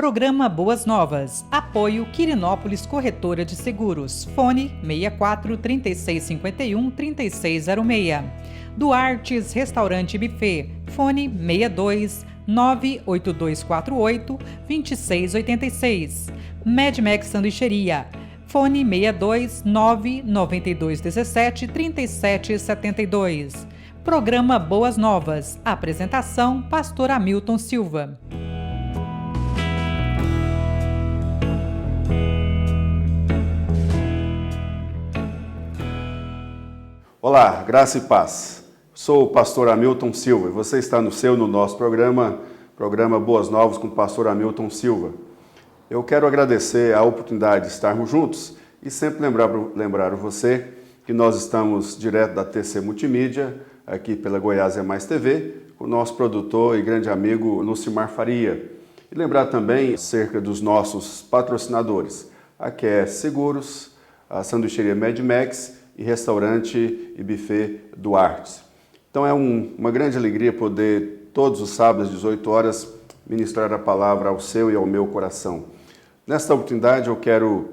Programa Boas Novas. Apoio Quirinópolis Corretora de Seguros. Fone 64 3651 3606. Duartes Restaurante e Buffet. Fone 62 98248 2686. Medmex Sanduicheria. Fone 62 99217 3772. Programa Boas Novas. Apresentação: Pastor Hamilton Silva. Olá, graça e paz. Sou o pastor Hamilton Silva e você está no nosso programa Boas Novas com o pastor Hamilton Silva. Eu quero agradecer a oportunidade de estarmos juntos e sempre lembrar você que nós estamos direto da TC Multimídia, aqui pela Goiás é Mais TV, com o nosso produtor e grande amigo Lucimar Faria. E lembrar também acerca dos nossos patrocinadores, a QS Seguros, a Sanduicheria Medmex e Restaurante e Buffet Duartes. Então é uma grande alegria poder, todos os sábados, às 18 horas, ministrar a palavra ao seu e ao meu coração. Nesta oportunidade eu quero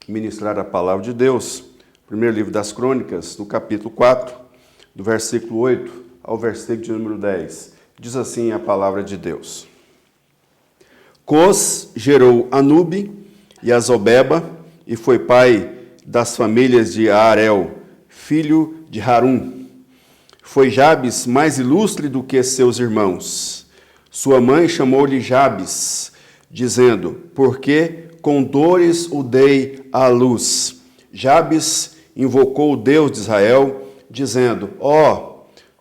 ministrar a palavra de Deus, primeiro livro das Crônicas, no capítulo 4, do versículo 8 ao versículo de número 10. Diz assim a palavra de Deus. Cos gerou Anube e Azobeba e foi pai das famílias de Arel, filho de Harum. Foi Jabes mais ilustre do que seus irmãos. Sua mãe chamou-lhe Jabes, dizendo, porque com dores o dei à luz. Jabes invocou o Deus de Israel, dizendo,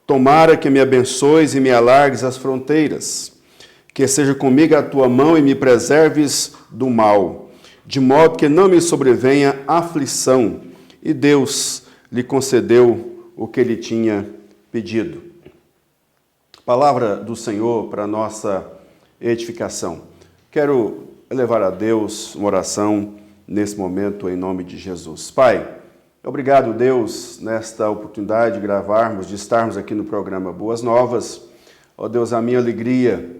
tomara que me abençoes e me alargues as fronteiras, que seja comigo a tua mão e me preserves do mal, de modo que não me sobrevenha aflição. E Deus lhe concedeu o que ele tinha pedido. Palavra do Senhor para a nossa edificação. Quero elevar a Deus uma oração nesse momento em nome de Jesus. Pai, obrigado, Deus, nesta oportunidade de gravarmos, de estarmos aqui no programa Boas Novas. Ó Deus, a minha alegria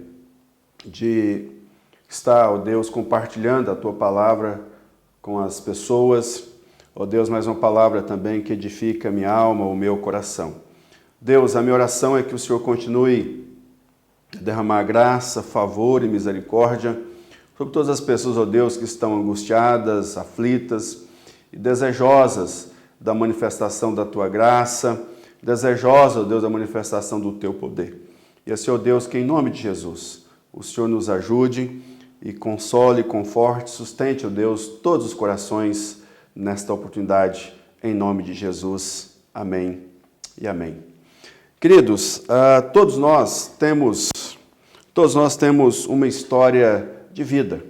de estar, ó Deus, compartilhando a Tua palavra com as pessoas. Ó Deus, mais uma palavra também que edifica a minha alma, o meu coração. Deus, a minha oração é que o Senhor continue a derramar graça, favor e misericórdia sobre todas as pessoas, ó Deus, que estão angustiadas, aflitas e desejosas da manifestação da Tua graça, desejosas, ó Deus, da manifestação do Teu poder. E assim, ó Deus, que em nome de Jesus, o Senhor nos ajude e console, conforte, sustente, ó Deus, todos os corações nesta oportunidade, em nome de Jesus. Amém e amém. Queridos, todos nós temos uma história de vida.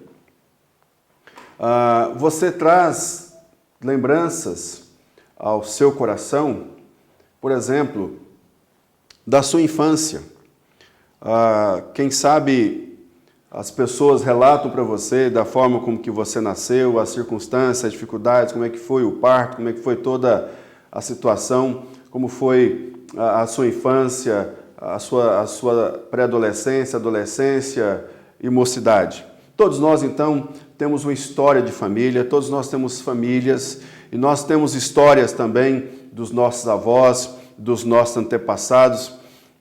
Você traz lembranças ao seu coração, por exemplo, da sua infância. Quem sabe as pessoas relatam para você da forma como que você nasceu, as circunstâncias, as dificuldades, como é que foi o parto, como é que foi toda a situação, como foi a sua infância, a sua pré-adolescência, adolescência e mocidade. Todos nós, então, temos uma história de família, todos nós temos famílias e nós temos histórias também dos nossos avós, dos nossos antepassados.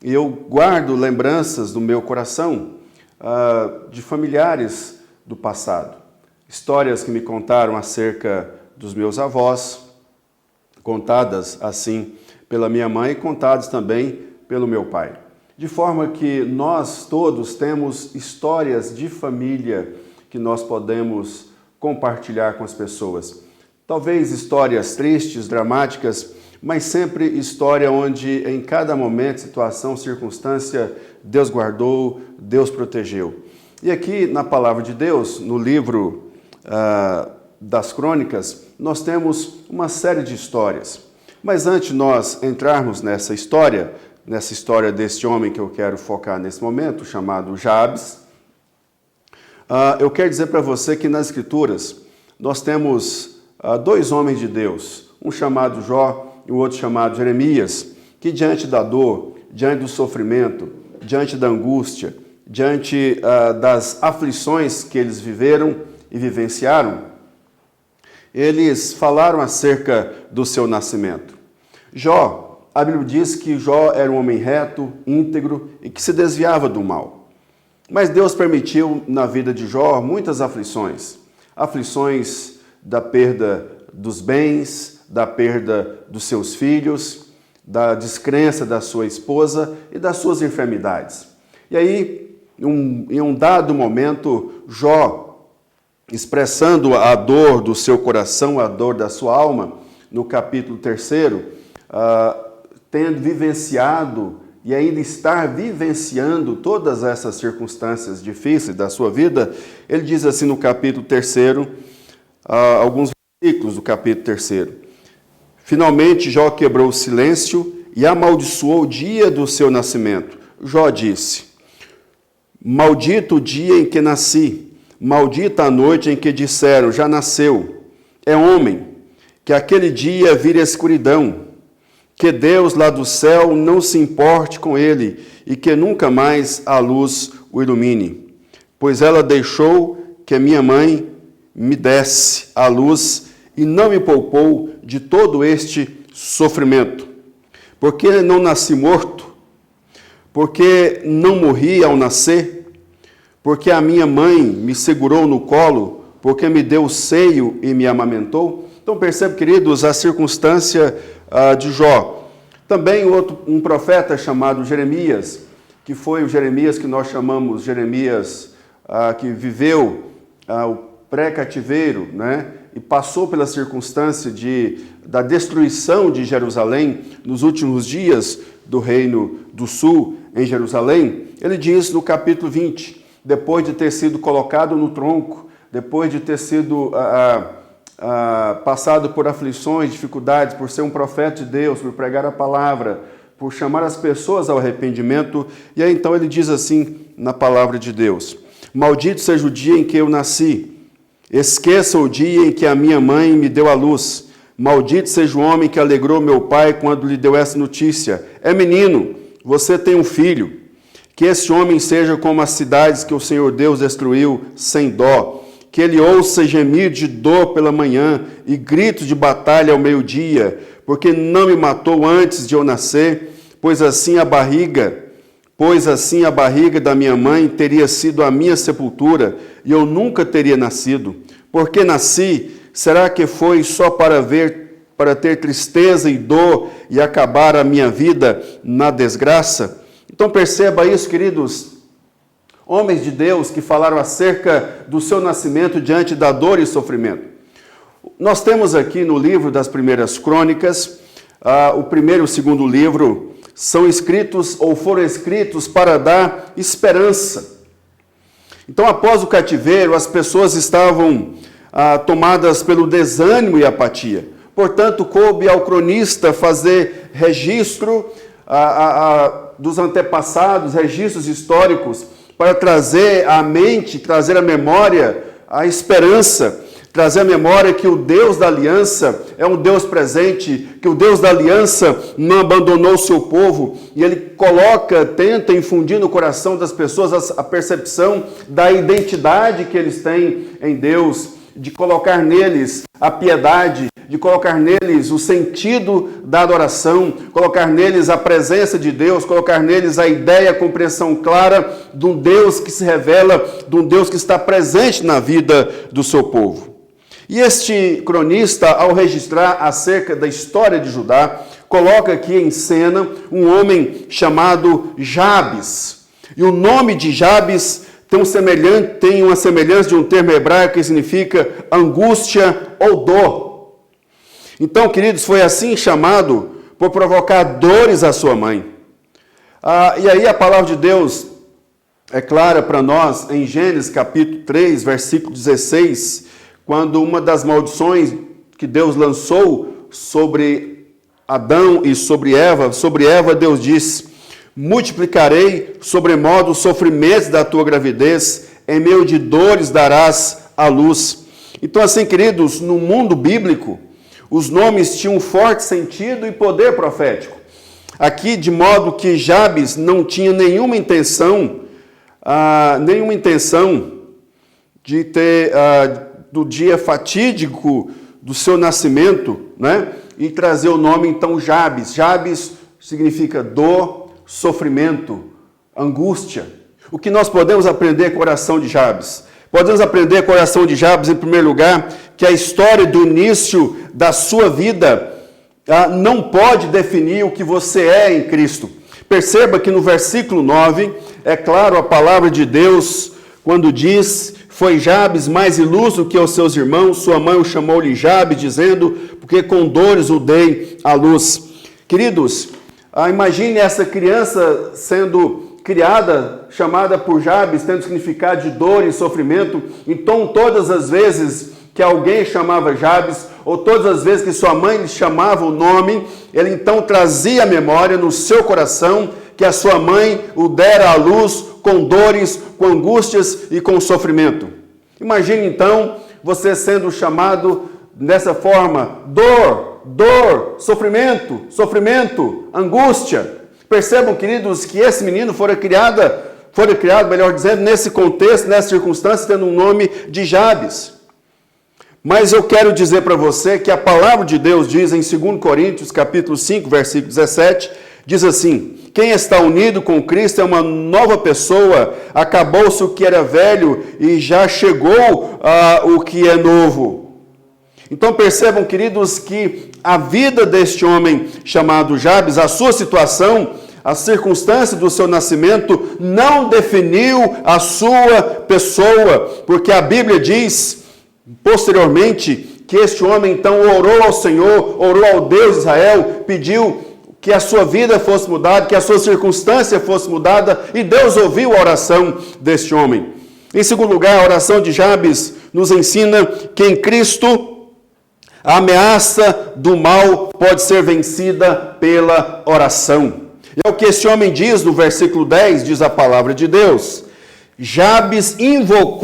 E eu guardo lembranças do meu coração de familiares do passado. Histórias que me contaram acerca dos meus avós, contadas assim pela minha mãe e contadas também pelo meu pai. De forma que nós todos temos histórias de família que nós podemos compartilhar com as pessoas. Talvez histórias tristes, dramáticas, mas sempre história onde em cada momento, situação, circunstância, Deus guardou, Deus protegeu. E aqui na Palavra de Deus, no livro das Crônicas, nós temos uma série de histórias. Mas antes de nós entrarmos nessa história deste homem que eu quero focar nesse momento, chamado Jabes, eu quero dizer para você que nas Escrituras nós temos dois homens de Deus, um chamado Jó e o outro chamado Jeremias, que diante da dor, diante do sofrimento, diante da angústia, diante das aflições que eles viveram e vivenciaram, eles falaram acerca do seu nascimento. Jó, a Bíblia diz que Jó era um homem reto, íntegro e que se desviava do mal. Mas Deus permitiu na vida de Jó muitas aflições. Aflições da perda dos bens, da perda dos seus filhos, da descrença da sua esposa e das suas enfermidades. E aí, em um dado momento, Jó, expressando a dor do seu coração, a dor da sua alma, no capítulo 3, tendo vivenciado e ainda estar vivenciando todas essas circunstâncias difíceis da sua vida, ele diz assim no capítulo 3, alguns versículos do capítulo 3. Finalmente Jó quebrou o silêncio e amaldiçoou o dia do seu nascimento. Jó disse: maldito o dia em que nasci, maldita a noite em que disseram, já nasceu. É homem, que aquele dia vire escuridão, que Deus lá do céu não se importe com ele e que nunca mais a luz o ilumine. Pois ela deixou que a minha mãe me desse a luz e não me poupou de todo este sofrimento. Porque não nasci morto, porque não morri ao nascer, porque a minha mãe me segurou no colo, porque me deu o seio e me amamentou. Então percebe, queridos, a circunstância de Jó. Também um profeta chamado Jeremias, que foi o Jeremias que nós chamamos Jeremias, que viveu o pré-cativeiro, né? E passou pela circunstância da destruição de Jerusalém nos últimos dias do Reino do Sul em Jerusalém. Ele diz no capítulo 20, depois de ter sido colocado no tronco, depois de ter sido passado por aflições, dificuldades, por ser um profeta de Deus, por pregar a palavra, por chamar as pessoas ao arrependimento, e aí então ele diz assim na palavra de Deus: maldito seja o dia em que eu nasci, esqueça o dia em que a minha mãe me deu a luz, maldito seja o homem que alegrou meu pai quando lhe deu essa notícia. É menino, você tem um filho, que esse homem seja como as cidades que o Senhor Deus destruiu sem dó, que ele ouça gemir de dor pela manhã e gritos de batalha ao meio-dia, porque não me matou antes de eu nascer, pois assim a barriga da minha mãe teria sido a minha sepultura, e eu nunca teria nascido. Porque nasci, será que foi só para ter tristeza e dor e acabar a minha vida na desgraça? Então perceba isso, queridos, homens de Deus que falaram acerca do seu nascimento diante da dor e sofrimento. Nós temos aqui no livro das primeiras crônicas, o primeiro e o segundo livro são escritos ou foram escritos para dar esperança. Então, após o cativeiro, as pessoas estavam tomadas pelo desânimo e apatia. Portanto, coube ao cronista fazer registro dos antepassados, registros históricos, para trazer à mente, trazer à memória a esperança, trazer à memória que o Deus da aliança é um Deus presente, que o Deus da aliança não abandonou o seu povo, e ele tenta infundir no coração das pessoas a percepção da identidade que eles têm em Deus, de colocar neles a piedade, de colocar neles o sentido da adoração, colocar neles a presença de Deus, colocar neles a ideia, a compreensão clara de um Deus que se revela, de um Deus que está presente na vida do seu povo. E este cronista, ao registrar acerca da história de Judá, coloca aqui em cena um homem chamado Jabes. E o nome de Jabes tem uma semelhança de um termo hebraico que significa angústia ou dor. Então, queridos, foi assim chamado por provocar dores à sua mãe. E aí a palavra de Deus é clara para nós em Gênesis capítulo 3, versículo 16, quando uma das maldições que Deus lançou sobre Adão e sobre Eva Deus disse: multiplicarei sobremodo os sofrimentos da tua gravidez, em meio de dores darás à luz. Então, assim, queridos, no mundo bíblico, os nomes tinham um forte sentido e poder profético. Aqui, de modo que Jabes não tinha nenhuma intenção nenhuma intenção de ter, do dia fatídico do seu nascimento, né? E trazer o nome, então, Jabes. Jabes significa dor, sofrimento, angústia. O que nós podemos aprender com a oração de Jabes? Podemos aprender com a oração de Jabes, em primeiro lugar, que a história do início da sua vida não pode definir o que você é em Cristo. Perceba que no versículo 9, é claro a palavra de Deus, quando diz: foi Jabes mais ilustre que os seus irmãos, sua mãe o chamou-lhe Jabes, dizendo, porque com dores o dei à luz. Queridos, imagine essa criança sendo criada, chamada por Jabes, tendo significado de dor e sofrimento. Então, todas as vezes que alguém chamava Jabes, ou todas as vezes que sua mãe lhe chamava o nome, ele então trazia a memória no seu coração que a sua mãe o dera à luz com dores, com angústias e com sofrimento. Imagine então você sendo chamado dessa forma: dor, sofrimento, angústia. Percebam, queridos, que esse menino fora criado, melhor dizendo, nesse contexto, nessa circunstância, tendo um nome de Jabes. Mas eu quero dizer para você que a palavra de Deus diz em 2 Coríntios, capítulo 5, versículo 17, diz assim: quem está unido com Cristo é uma nova pessoa, acabou-se o que era velho e já chegou o que é novo. Então percebam, queridos, que a vida deste homem chamado Jabes, a sua situação, a circunstância do seu nascimento, não definiu a sua pessoa, porque a Bíblia diz, posteriormente, que este homem então orou ao Senhor, orou ao Deus de Israel, pediu que a sua vida fosse mudada, que a sua circunstância fosse mudada, e Deus ouviu a oração deste homem. Em segundo lugar, a oração de Jabes nos ensina que em Cristo a ameaça do mal pode ser vencida pela oração. E é o que esse homem diz no versículo 10, diz a palavra de Deus. Jabes invocou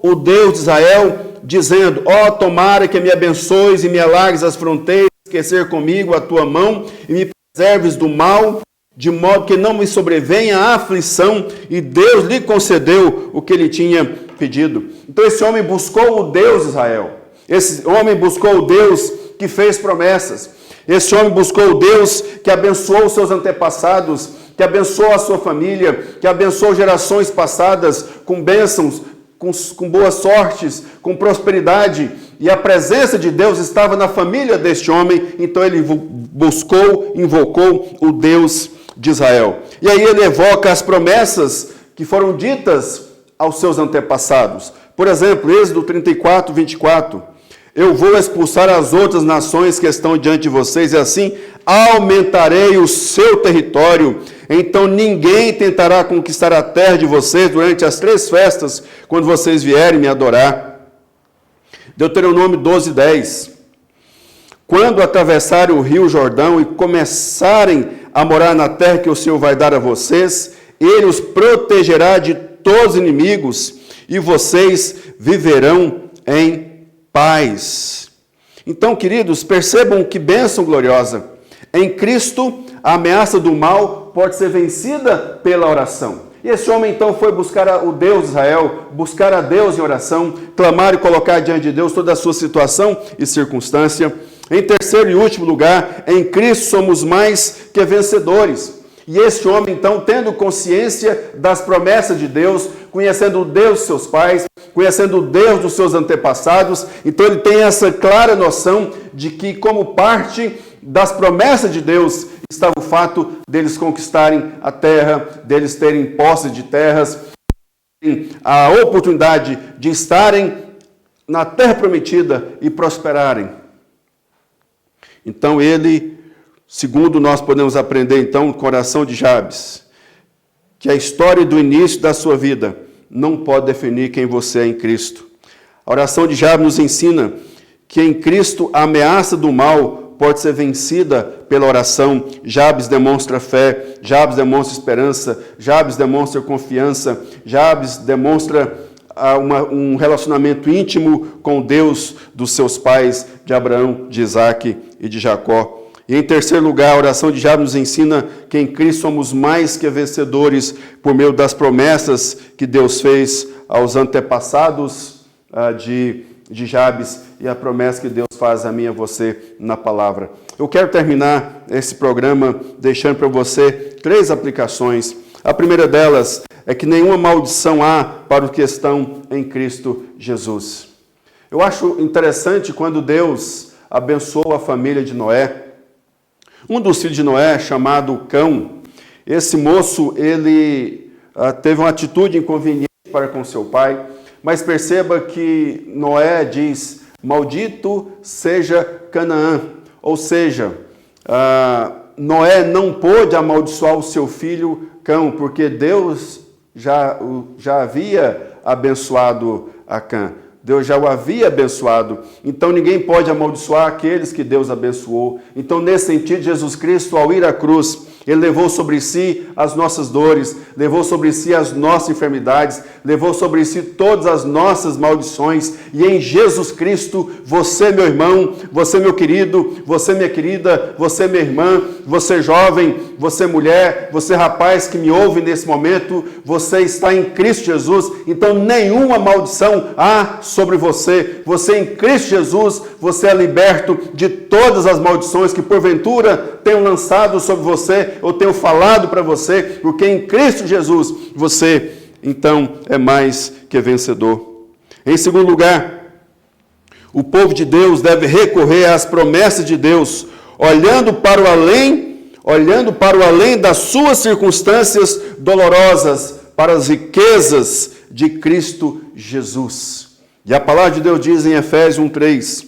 o Deus de Israel, dizendo: ó, tomara que me abençoes e me alargues as fronteiras, esquecer comigo a tua mão e me preserves do mal, de modo que não me sobrevenha a aflição, e Deus lhe concedeu o que ele tinha pedido. Então esse homem buscou o Deus de Israel. Esse homem buscou o Deus que fez promessas. Esse homem buscou o Deus que abençoou os seus antepassados, que abençoou a sua família, que abençoou gerações passadas com bênçãos, com boas sortes, com prosperidade. E a presença de Deus estava na família deste homem, então ele invocou o Deus de Israel. E aí ele evoca as promessas que foram ditas aos seus antepassados. Por exemplo, Êxodo 34, 24. Eu vou expulsar as outras nações que estão diante de vocês, e assim aumentarei o seu território. Então ninguém tentará conquistar a terra de vocês durante as 3 festas, quando vocês vierem me adorar. Deuteronômio 12, 10. Quando atravessarem o rio Jordão e começarem a morar na terra que o Senhor vai dar a vocês, ele os protegerá de todos os inimigos, e vocês viverão em paz. Então, queridos, percebam que bênção gloriosa. Em Cristo, a ameaça do mal pode ser vencida pela oração. E esse homem, então, foi buscar o Deus de Israel, buscar a Deus em oração, clamar e colocar diante de Deus toda a sua situação e circunstância. Em terceiro e último lugar, em Cristo somos mais que vencedores. E este homem, então, tendo consciência das promessas de Deus, conhecendo o Deus de seus pais, conhecendo o Deus dos seus antepassados, então ele tem essa clara noção de que, como parte das promessas de Deus, estava o fato deles conquistarem a terra, deles terem posse de terras, a oportunidade de estarem na terra prometida e prosperarem. Então ele, segundo nós podemos aprender então no coração de Jabes, que a história do início da sua vida não pode definir quem você é em Cristo. A oração de Jabes nos ensina que em Cristo a ameaça do mal pode ser vencida pela oração. Jabes demonstra fé, Jabes demonstra esperança, Jabes demonstra confiança, Jabes demonstra um relacionamento íntimo com Deus dos seus pais, de Abraão, de Isaac e de Jacó. E em terceiro lugar, a oração de Jabes nos ensina que em Cristo somos mais que vencedores por meio das promessas que Deus fez aos antepassados de Jabes e a promessa que Deus faz a mim e a você na palavra. Eu quero terminar esse programa deixando para você 3 aplicações. A primeira delas é que nenhuma maldição há para os que estão em Cristo Jesus. Eu acho interessante quando Deus abençoou a família de Noé. Um dos filhos de Noé, chamado Cão, esse moço, ele teve uma atitude inconveniente para com seu pai, mas perceba que Noé diz, maldito seja Canaã, ou seja, Noé não pôde amaldiçoar o seu filho Cão, porque Deus já havia abençoado a Cã. Deus já o havia abençoado. Então ninguém pode amaldiçoar aqueles que Deus abençoou. Então, nesse sentido, Jesus Cristo, ao ir à cruz, Ele levou sobre si as nossas dores, levou sobre si as nossas enfermidades, levou sobre si todas as nossas maldições. E em Jesus Cristo, você, meu irmão, você, meu querido, você, minha querida, você, minha irmã, você jovem, você mulher, você rapaz que me ouve nesse momento, você está em Cristo Jesus. Então nenhuma maldição há sobre você. Você em Cristo Jesus, você é liberto de todas as maldições que porventura tenham lançado sobre você, ou tenho falado para você, porque em Cristo Jesus você, então, é mais que vencedor. Em segundo lugar, o povo de Deus deve recorrer às promessas de Deus, olhando para o além das suas circunstâncias dolorosas, para as riquezas de Cristo Jesus. E a palavra de Deus diz em Efésios 1:3,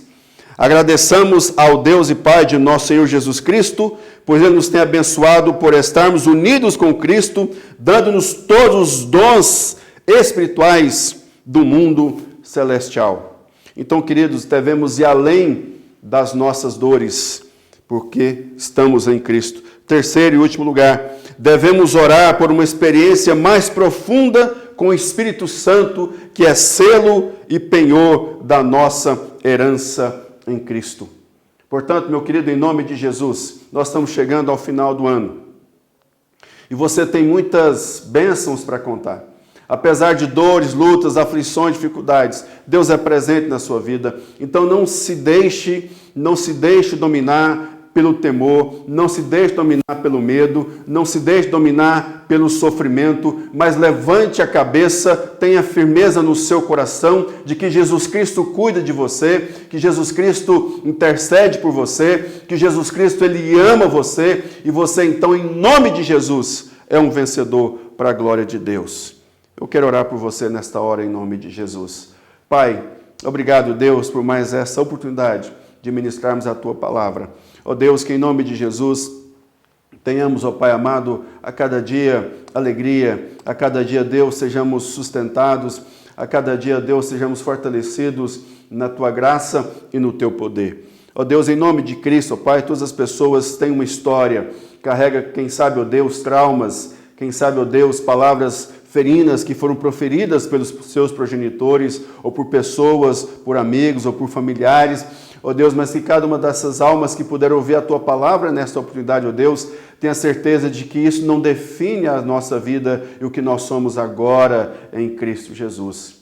agradeçamos ao Deus e Pai de nosso Senhor Jesus Cristo, pois Ele nos tem abençoado por estarmos unidos com Cristo, dando-nos todos os dons espirituais do mundo celestial. Então, queridos, devemos ir além das nossas dores, porque estamos em Cristo. Terceiro e último lugar, devemos orar por uma experiência mais profunda com o Espírito Santo, que é selo e penhor da nossa herança em Cristo. Portanto, meu querido, em nome de Jesus, nós estamos chegando ao final do ano. E você tem muitas bênçãos para contar. Apesar de dores, lutas, aflições, dificuldades, Deus é presente na sua vida. Então não se deixe dominar pelo temor, não se deixe dominar pelo medo, não se deixe dominar pelo sofrimento, mas levante a cabeça, tenha firmeza no seu coração de que Jesus Cristo cuida de você, que Jesus Cristo intercede por você, que Jesus Cristo Ele ama você, e você então, em nome de Jesus, é um vencedor para a glória de Deus. Eu quero orar por você nesta hora, em nome de Jesus. Pai, obrigado, Deus, por mais essa oportunidade de ministrarmos a Tua palavra. Ó Deus, que em nome de Jesus tenhamos, ó Pai amado, a cada dia alegria, a cada dia, Deus, sejamos sustentados, a cada dia, Deus, sejamos fortalecidos na Tua graça e no Teu poder. Ó Deus, em nome de Cristo, ó Pai, todas as pessoas têm uma história, carrega, quem sabe, ó Deus, traumas, quem sabe, ó Deus, palavras ferinas que foram proferidas pelos seus progenitores, ou por pessoas, por amigos, ou por familiares. Ó Deus, mas que cada uma dessas almas que puderam ouvir a Tua palavra nesta oportunidade, ó Deus, tenha certeza de que isso não define a nossa vida e o que nós somos agora em Cristo Jesus.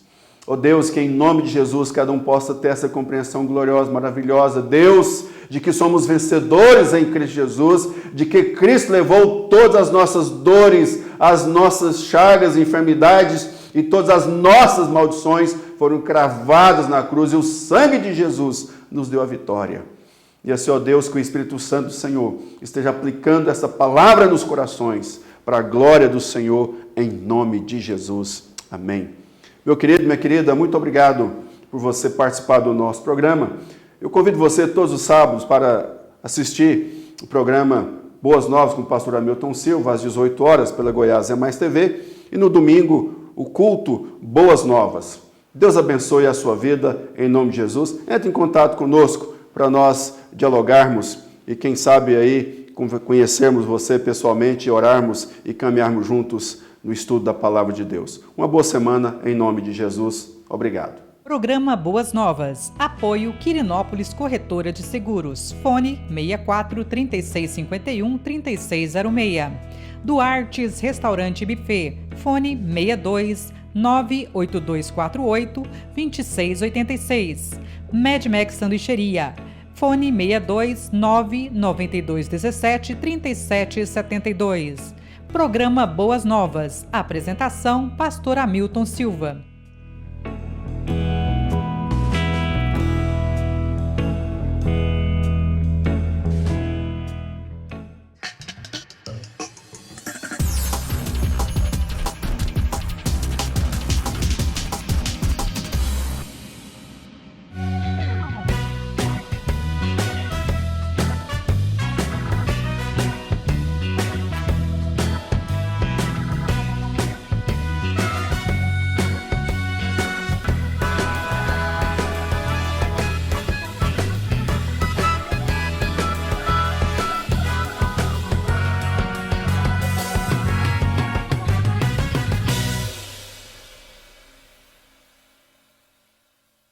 Ó Deus, que em nome de Jesus cada um possa ter essa compreensão gloriosa, maravilhosa, Deus, de que somos vencedores em Cristo Jesus, de que Cristo levou todas as nossas dores, as nossas chagas, enfermidades e todas as nossas maldições foram cravadas na cruz e o sangue de Jesus nos deu a vitória. E assim, ó Deus, que o Espírito Santo do Senhor esteja aplicando essa palavra nos corações para a glória do Senhor, em nome de Jesus. Amém. Meu querido, minha querida, muito obrigado por você participar do nosso programa. Eu convido você todos os sábados para assistir o programa Boas Novas com o pastor Hamilton Silva, às 18 horas, pela Goiás Mais TV, e no domingo, o culto Boas Novas. Deus abençoe a sua vida, em nome de Jesus. Entre em contato conosco para nós dialogarmos e, quem sabe, aí conhecermos você pessoalmente, orarmos e caminharmos juntos no estudo da palavra de Deus. Uma boa semana, em nome de Jesus. Obrigado. Programa Boas Novas. Apoio Quirinópolis Corretora de Seguros. Fone 64 3651 3606. Duartes Restaurante e Buffet. Fone 62 98248 2686. Medmex Sanduicheria. Fone 62 99217 3772. Programa Boas Novas. Apresentação: Pastor Hamilton Silva.